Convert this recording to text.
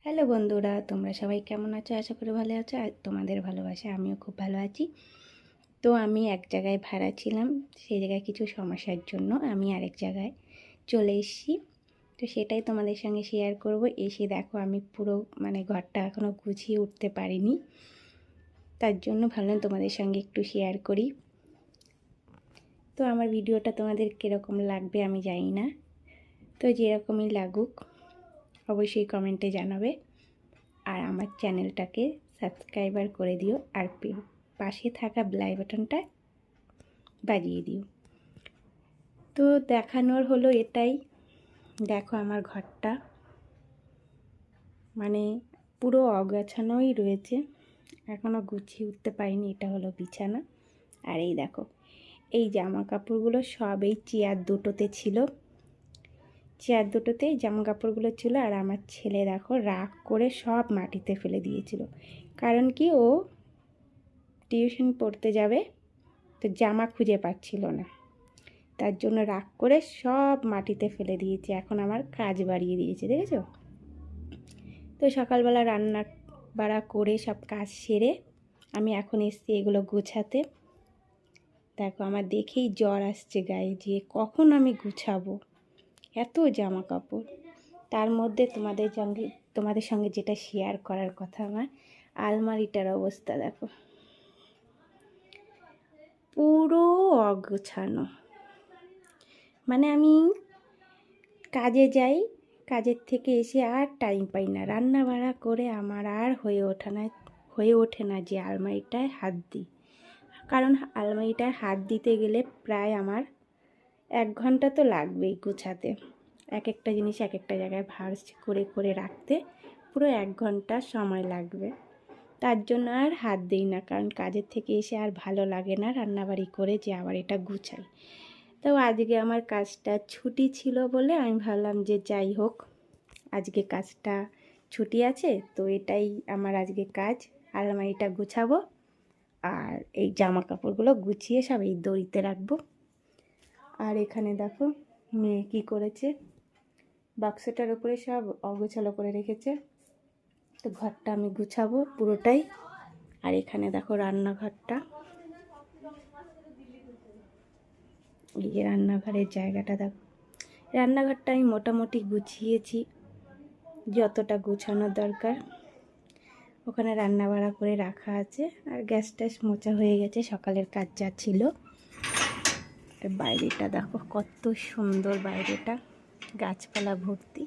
Hello বন্ধুরা, তোমরা সবাই কেমন আছো? আশা করি ভালো আছো। আর তোমাদের ভালোবাসা আমিও খুব ভালো আছি। তো আমি এক জায়গায় ভাড়া ছিলাম, সেই জায়গায় কিছু সমস্যার জন্য আমি আরেক জায়গায় চলে এসেছি। তো সেটাই তোমাদের সঙ্গে শেয়ার করব। এসে দেখো আমি পুরো ঘরটা এখনও গুছিয়ে উঠতে পারিনি, তার জন্য ভাবলাম তোমাদের সঙ্গে একটু শেয়ার করি। তো আমার ভিডিওটা তোমাদের কীরকম লাগবে আমি জানি না, তো যেরকমই লাগুক অবশ্যই কমেন্টে জানাবে। আর আমার চ্যানেলটাকে সাবস্ক্রাইবার করে দিও, আর পাশে থাকা বেল বাটনটা বাজিয়ে দিও। তো দেখানোর হলো এটাই। দেখো আমার ঘরটা পুরো অগোছানোই রয়েছে, এখনও গুছিয়ে উঠতে পারিনি। এটা হলো বিছানা। আর এই দেখো, এই জামা কাপড়গুলো সব এই চেয়ার দুটোতে ছিল, চেয়ার দুটোতে জামা কাপড়গুলো ছিল। আর আমার ছেলে দেখো রাগ করে সব মাটিতে ফেলে দিয়েছিল, কারণ কি ও টিউশন পড়তে যাবে, তো জামা খুঁজে পাচ্ছিল না, তার জন্য রাগ করে সব মাটিতে ফেলে দিয়েছে। এখন আমার কাজ বাড়িয়ে দিয়েছে, দেখেছো? তো সকালবেলা রান্না বাড়া করে সব কাজ সেরে আমি এখন এসছি এগুলো গোছাতে। দেখো আমার দেখেই জ্বর আসছে গায়ে, যে কখন আমি গুছাবো এত জামা কাপড়। তার মধ্যে তোমাদের সঙ্গে যেটা শেয়ার করার কথা, আমার আলমারিটার অবস্থা দেখো, পুরো অগোছানো। আমি কাজে যাই, কাজের থেকে এসে আর টাইম পাই না, রান্না বাড়া করে আমার আর হয়ে ওঠে না যে আলমারিটায় হাত দিই। কারণ আলমারিটায় হাত দিতে গেলে প্রায় আমার 1 ঘন্টা তো লাগবেই গোছাতে। এক একটা জিনিস এক একটা জায়গায় ভাঁজ করে করে রাখতে পুরো 1 ঘন্টা সময় লাগবে। তার জন্য আর হাত দিই না, কারণ কাজের থেকে এসে আর ভালো লাগে না রান্নাবাড়ি করে যে আবার এটা গুছাই। তো আজকে আমার কাজটা ছুটি ছিল বলে আমি ভাবলাম যে যাই হোক, আজকে কাজটা ছুটি আছে, তো এটাই আমার আজকে কাজ। আলমারিটা গুছাবো আর এই জামা কাপড়গুলো গুছিয়ে সব এই দড়িতে রাখবো। আর এখানে দেখো মেয়ে কী করেছে, বাক্সটার উপরে সব অগোছালো করে রেখেছে। তো ঘরটা আমি গুছাবো পুরোটাই। আর এখানে দেখো রান্নাঘরটা, এই যে রান্নাঘরের জায়গাটা দেখো। রান্নাঘরটা আমি মোটামুটি গুছিয়েছি, যতটা গুছানোর দরকার। ওখানে রান্না বাড়া করে রাখা আছে, আর গ্যাস ট্যাস মোছা হয়ে গেছে সকালের কাজ যা ছিল। আর বাইরেটা দেখো কত সুন্দর, বাইরেটা গাছপালা ভর্তি।